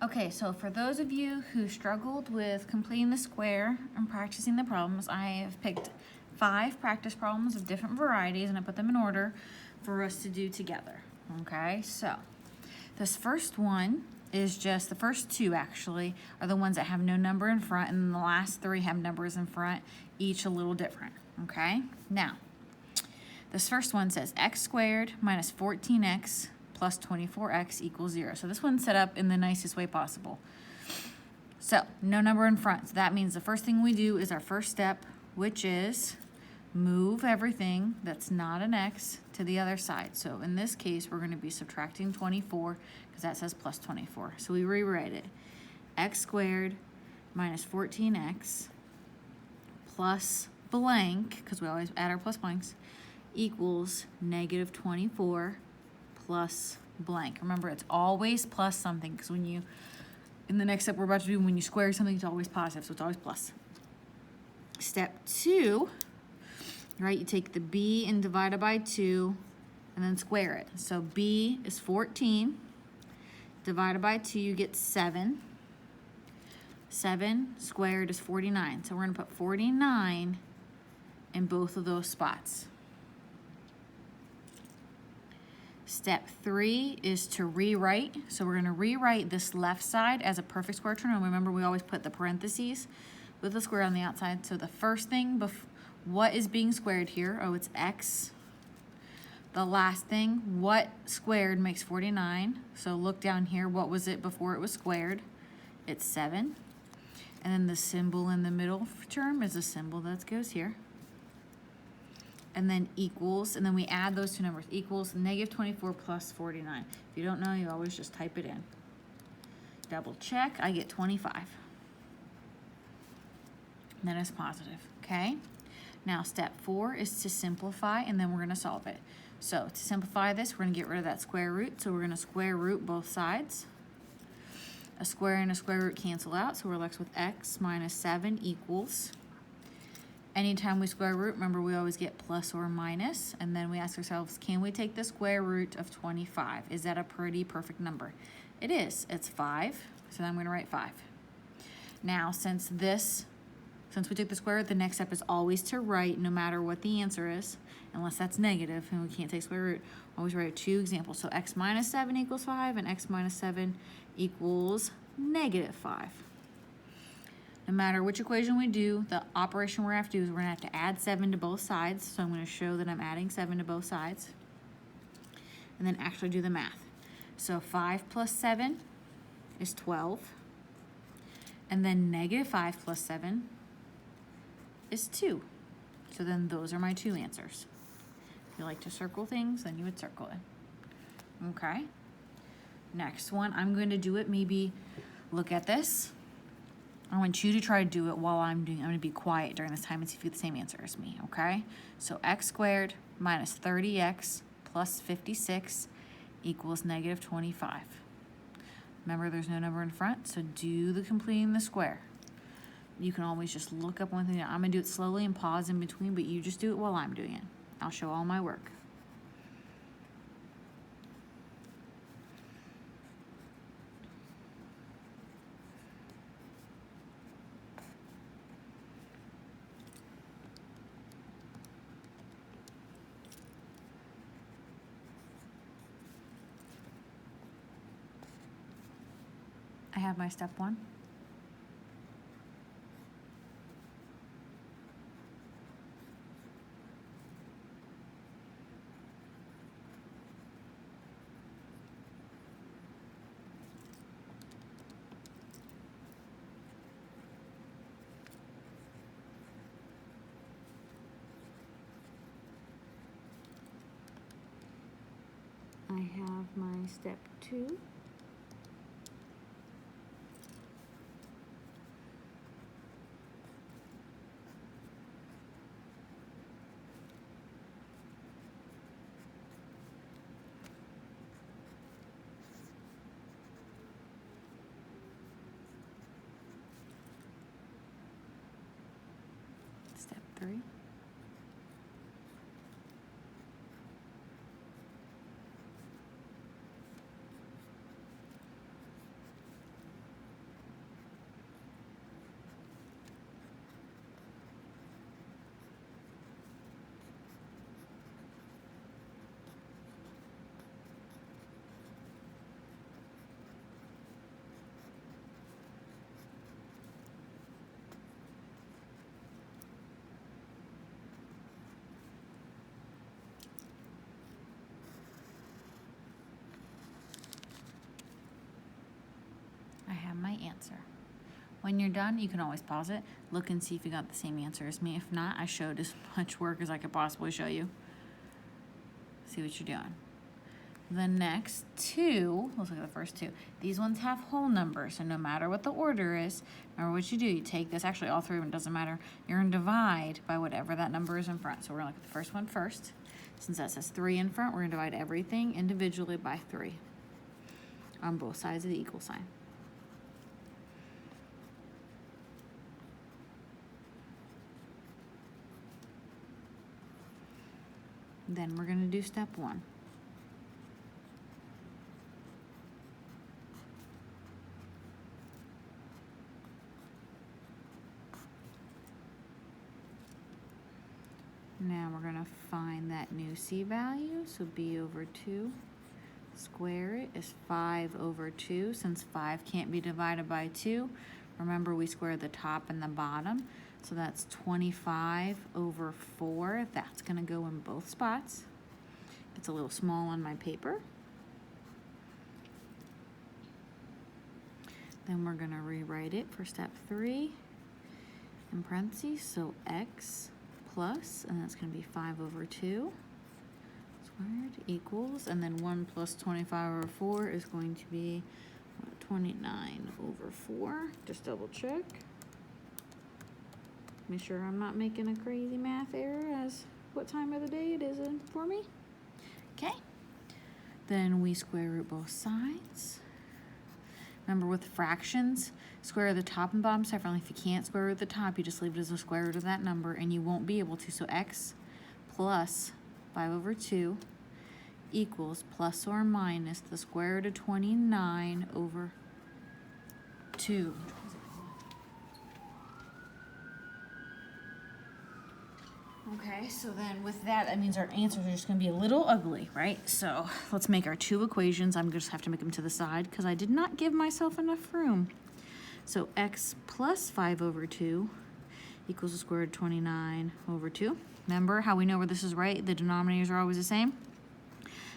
Okay, so for those of you who struggled with completing the square and practicing the problems, I have picked 5 practice problems of different varieties and I put them in order for us to do together. Okay, so this first one is just, the first 2 actually are the ones that have no number in front, and the last 3 have numbers in front, each a little different. Okay, now this first one says x squared minus 14x plus 24x equals 0. So this one's set up in the nicest way possible. So no number in front. So that means the first thing we do is our first step, which is move everything that's not an x to the other side. So in this case, we're going to be subtracting 24 because that says plus 24. So we rewrite it. X squared minus 14x plus blank, because we always add our plus blanks, equals negative 24 plus blank. Remember, it's always plus something, because when you, in the next step we're about to do, when you square something, it's always positive, so it's always plus. Step 2, right, you take the b and divide it by 2 and then square it. So b is 14, divided by 2, you get 7. 7 squared is 49. So we're going to put 49 in both of those spots. Step 3 is to rewrite. So we're going to rewrite this left side as a perfect square trinomial. Remember, we always put the parentheses with the square on the outside. So the first thing, what is being squared here? Oh, it's x. The last thing, what squared makes 49? So look down here. What was it before it was squared? It's 7. And then the symbol in the middle term is a symbol that goes here. And then equals, and then we add those 2 numbers, equals negative 24 plus 49. If you don't know, you always just type it in. Double check, I get 25. And then it's positive, okay? Now step 4 is to simplify, and then we're gonna solve it. So to simplify this, we're gonna get rid of that square root, so we're gonna square root both sides. A square and a square root cancel out, so we're left with x minus 7 equals, anytime we square root, remember we always get plus or minus, and then we ask ourselves, can we take the square root of 25? Is that a pretty perfect number? It is. It's 5, so then I'm going to write 5. Now, since we took the square root, the next step is always to write, no matter what the answer is, unless that's negative and we can't take square root, always write 2 examples. So x minus 7 equals 5, and x minus 7 equals negative 5. No matter which equation we do, the operation we're going to have to do is we're going to have to add 7 to both sides. So I'm going to show that I'm adding 7 to both sides. And then actually do the math. So 5 plus 7 is 12. And then negative 5 plus 7 is 2. So then those are my 2 answers. If you like to circle things, then you would circle it. Okay. Next one, I'm going to do it. Maybe look at this. I want you to try to do it while I'm doing it. I'm going to be quiet during this time and see if you get the same answer as me, okay? So x squared minus 30x plus 56 equals negative 25. Remember, there's no number in front, so do the completing the square. You can always just look up one thing. I'm going to do it slowly and pause in between, but you just do it while I'm doing it. I'll show all my work. I have my step 1. I have my step 2. Step 3. have my answer. When you're done, you can always pause it, look and see if you got the same answer as me. If not, I showed as much work as I could possibly show you. See what you're doing. The next two, let's look at the first two. These ones have whole numbers, so no matter what the order is, remember what you do. You take this, actually all three of them, doesn't matter. You're going to divide by whatever that number is in front. So we're going to look at the first one first. Since that says 3 in front, we're going to divide everything individually by 3 on both sides of the equal sign. Then we're going to do step 1. Now we're going to find that new c value, so b over 2. Square it is 5 over 2. Since 5 can't be divided by 2, remember we square the top and the bottom. So that's 25 over 4. That's going to go in both spots. It's a little small on my paper. Then we're going to rewrite it for step 3 in parentheses. So x plus, and that's going to be 5 over 2 squared equals, and then 1 plus 25 over 4 is going to be 29 over 4. Just double check. Make sure I'm not making a crazy math error as what time of the day it is for me. Okay. Then we square root both sides. Remember with fractions, square the top and bottom separately. If you can't square root the top, you just leave it as a square root of that number, and you won't be able to. So x plus 5 over 2 equals plus or minus the square root of 29 over 2. Okay, so then with that, that means our answers are just going to be a little ugly, right? So let's make our two equations. I'm going to just have to make them to the side because I did not give myself enough room. So x plus 5 over 2 equals the square root of 29 over 2. Remember how we know where this is right? The denominators are always the same.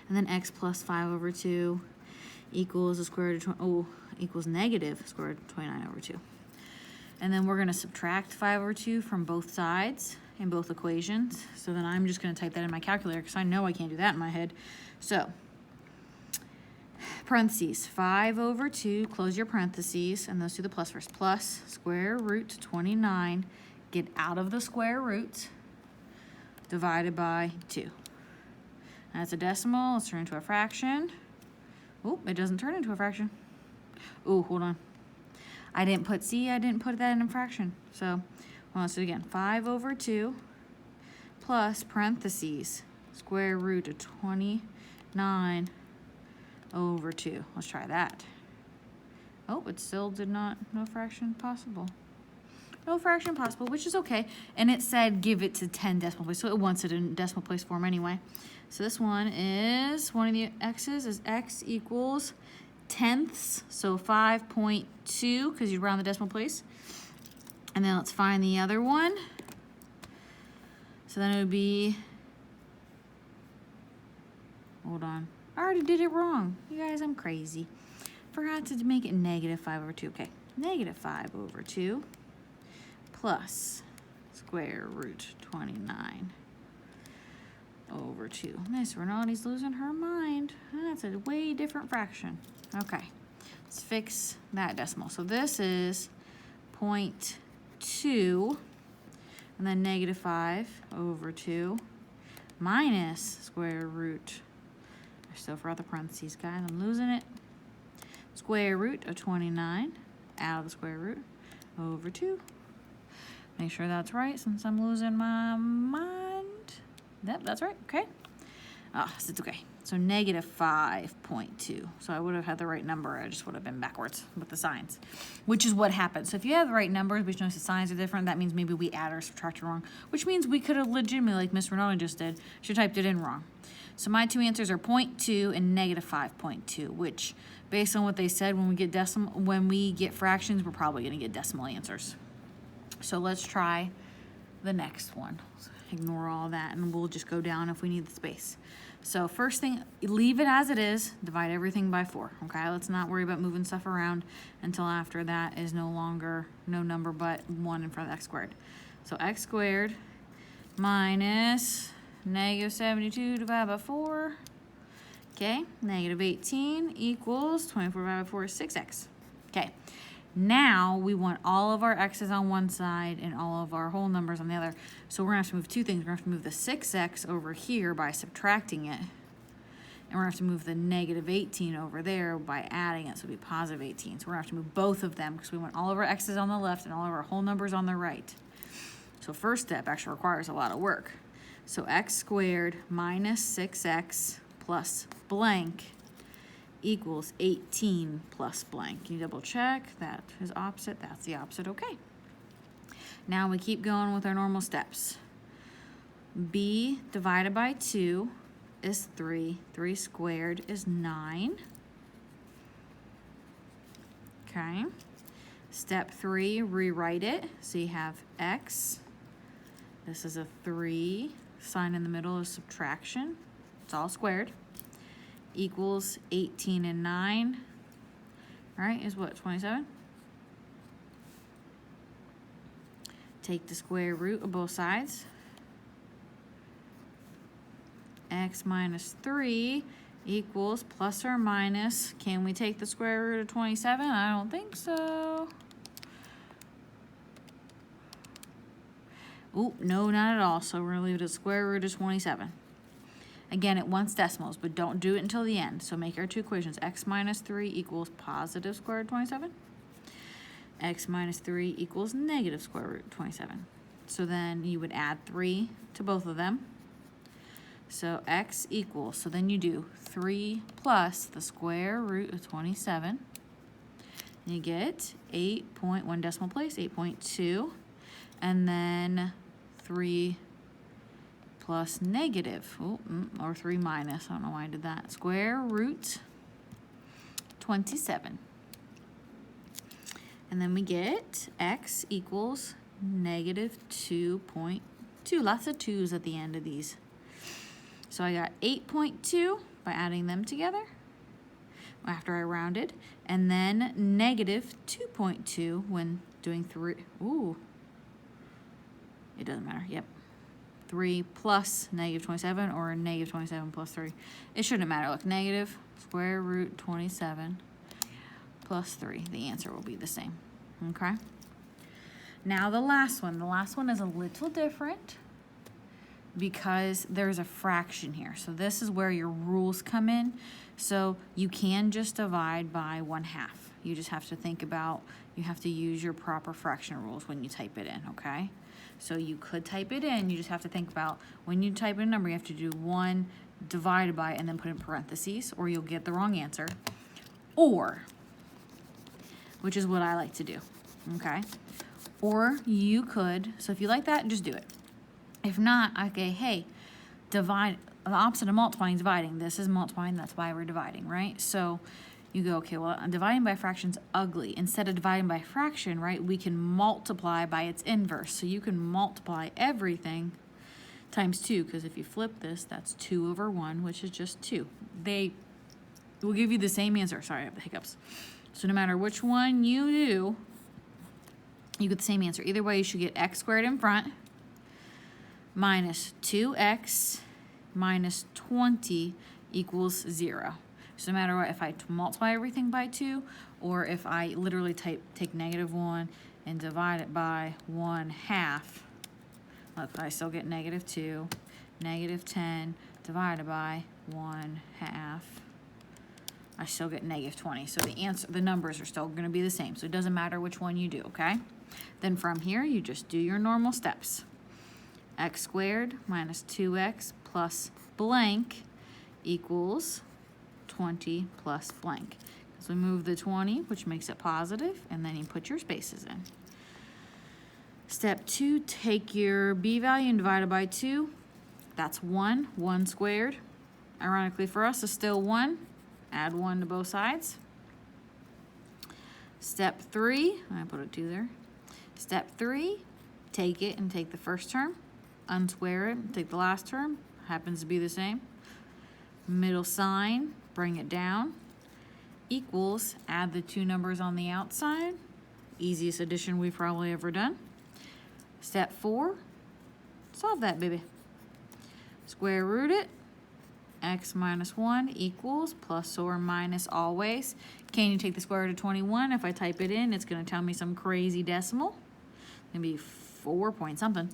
And then x plus 5 over 2 equals the square root of equals negative square root of 29 over 2. And then we're going to subtract 5 over 2 from both sides in both equations. So then I'm just going to type that in my calculator because I know I can't do that in my head. So parentheses, 5 over 2, close your parentheses, and let's do the plus first. Plus square root 29, get out of the square root, divided by 2. That's a decimal. Let's turn it into a fraction. Oh, it doesn't turn into a fraction. Oh, hold on. I didn't put that in a fraction. So well, let's do it again. 5 over 2 plus parentheses square root of 29 over 2. Let's try that. Oh, it still did not, no fraction possible. No fraction possible, which is okay. And it said give it to 10 decimal place, so it wants it in decimal place form anyway. So this one is, one of the x's is x equals tenths, so 5.2, because you round the decimal place. And then let's find the other one. So then it would be, hold on. I already did it wrong. You guys, I'm crazy. Forgot to make it negative 5 over 2. Okay, negative 5 over 2 plus square root 29 over 2. Miss Rinaldi's losing her mind. That's a way different fraction. Okay, let's fix that decimal. So this is 0.2, and then negative 5 over 2 minus square root, I still forgot the parentheses, guys, I'm losing it, square root of 29 out of the square root over 2. Make sure that's right since I'm losing my mind. Yep, that's right, okay. It's okay. So negative 5.2. So I would have had the right number. I just would have been backwards with the signs, which is what happens. So if you have the right numbers, which notice the signs are different, that means maybe we add or subtract wrong, which means we could have legitimately, like Miss Rinaldi just did, she typed it in wrong. So my two answers are 0.2 and negative 5.2, which based on what they said, when we get fractions, we're probably going to get decimal answers. So let's try the next one. Ignore all that, and we'll just go down if we need the space. So first thing, leave it as it is, divide everything by 4, okay? Let's not worry about moving stuff around until after that is no longer no number but 1 in front of x squared. So x squared minus negative 72 divided by 4, okay? Negative 18 equals 24 divided by 4 is 6x. Okay, now we want all of our x's on one side and all of our whole numbers on the other. So we're gonna have to move two things. We're gonna have to move the 6x over here by subtracting it. And we're gonna have to move the negative 18 over there by adding it, so it'll be positive 18. So we're gonna have to move both of them because we want all of our x's on the left and all of our whole numbers on the right. So first step actually requires a lot of work. So x squared minus 6x plus blank equals 18 plus blank. Can you double check? That is opposite, that's the opposite, okay. Now we keep going with our normal steps. B divided by 2 is 3. 3 squared is 9. Okay. Step 3, rewrite it. So you have x. This is a 3. Sign in the middle is subtraction. It's all squared. Equals 18 and 9. All right, is what, 27? Take the square root of both sides. X minus 3 equals plus or minus. Can we take the square root of 27? I don't think so. Oh, no, not at all. So we're going to leave it as square root of 27. Again, it wants decimals, but don't do it until the end. So make our two equations. X minus 3 equals positive square root of 27. X minus 3 equals negative square root of 27. So then you would add 3 to both of them. So x equals, so then you do 3 plus the square root of 27. And you get 8.1 decimal place, 8.2. And then 3 plus negative, or 3 minus, I don't know why I did that, square root 27. And then we get x equals negative 2.2. Lots of 2's at the end of these. So I got 8.2 by adding them together after I rounded, and then negative 2.2 when doing 3. Ooh, it doesn't matter, yep. 3 plus negative 27 or negative 27 plus 3. It shouldn't matter. Look, negative square root 27 plus 3. The answer will be the same. Okay? Now the last one. The last one is a little different because there's a fraction here. So this is where your rules come in. So you can just divide by 1/2. You just have to think about, you have to use your proper fraction rules when you type it in, okay? So you could type it in, you just have to think about when you type in a number, you have to do 1 divided by and then put in parentheses, or you'll get the wrong answer. Or, which is what I like to do, okay? Or you could, so if you like that, just do it. If not, okay, hey, divide, the opposite of multiplying is dividing. This is multiplying, that's why we're dividing, right? So you go, okay, well, dividing by a fraction's ugly. Instead of dividing by a fraction, right, we can multiply by its inverse. So you can multiply everything times 2, because if you flip this, that's 2 over 1, which is just 2. They will give you the same answer. Sorry, I have the hiccups. So no matter which one you do, you get the same answer. Either way, you should get x squared in front minus 2x minus 20 equals 0. So no matter what, if I multiply everything by 2, or if I literally take negative 1 and divide it by 1/2, look, I still get negative 2, negative 10 divided by 1/2. I still get negative 20. So the answer, the numbers are still going to be the same. So it doesn't matter which one you do, okay? Then from here, you just do your normal steps. X squared minus 2x plus blank equals 20 plus blank. So we move the 20, which makes it positive, and then you put your spaces in. Step 2, take your b value and divide it by 2. That's 1. 1 squared, ironically for us, is still 1. Add 1 to both sides. Step 3, I put a 2 there. Step 3, take it and take the first term, unsquare it, take the last term, happens to be the same. middle sign, bring it down, equals, add the two numbers on the outside. Easiest addition we've probably ever done. Step 4, solve that baby. Square root it. X minus 1 equals plus or minus always. Can you take the square root of 21? If I type it in, it's going to tell me some crazy decimal. It's going to be 4 point something.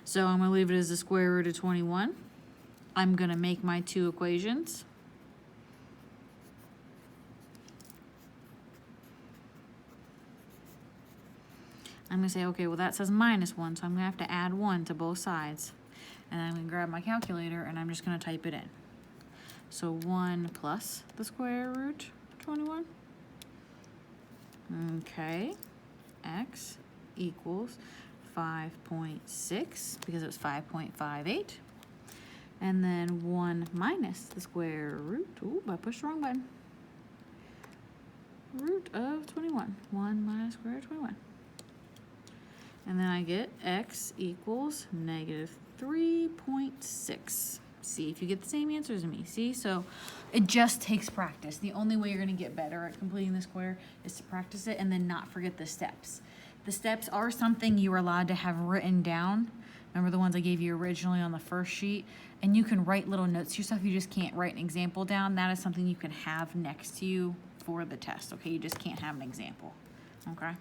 So I'm going to leave it as the square root of 21. I'm going to make my two equations. I'm going to say, okay, well that says minus 1, so I'm going to have to add 1 to both sides. And I'm going to grab my calculator and I'm just going to type it in. So 1 plus the square root of 21. Okay, x equals 5.6 because it was 5.58. And then 1 minus the square root, ooh, I pushed the wrong button. Root of 21, 1 minus square root of 21. And then I get x equals negative 3.6. See if you get the same answer as me. See, so it just takes practice. The only way you're going to get better at completing the square is to practice it and then not forget the steps. The steps are something you are allowed to have written down. Remember the ones I gave you originally on the first sheet? And you can write little notes to yourself. You just can't write an example down. That is something you can have next to you for the test, okay? You just can't have an example, okay?